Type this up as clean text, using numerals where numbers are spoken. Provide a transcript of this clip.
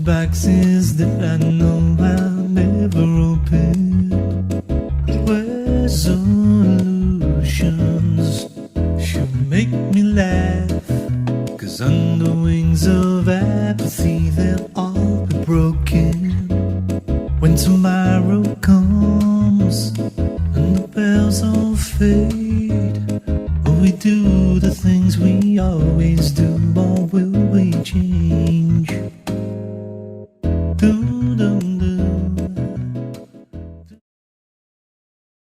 Boxes that I know I'll never open. Where solutions should make me laugh, 'cause under wings of apathy they'll all be broken. When tomorrow comes and the bells all fade, will we do the things we always do, or will we change? Do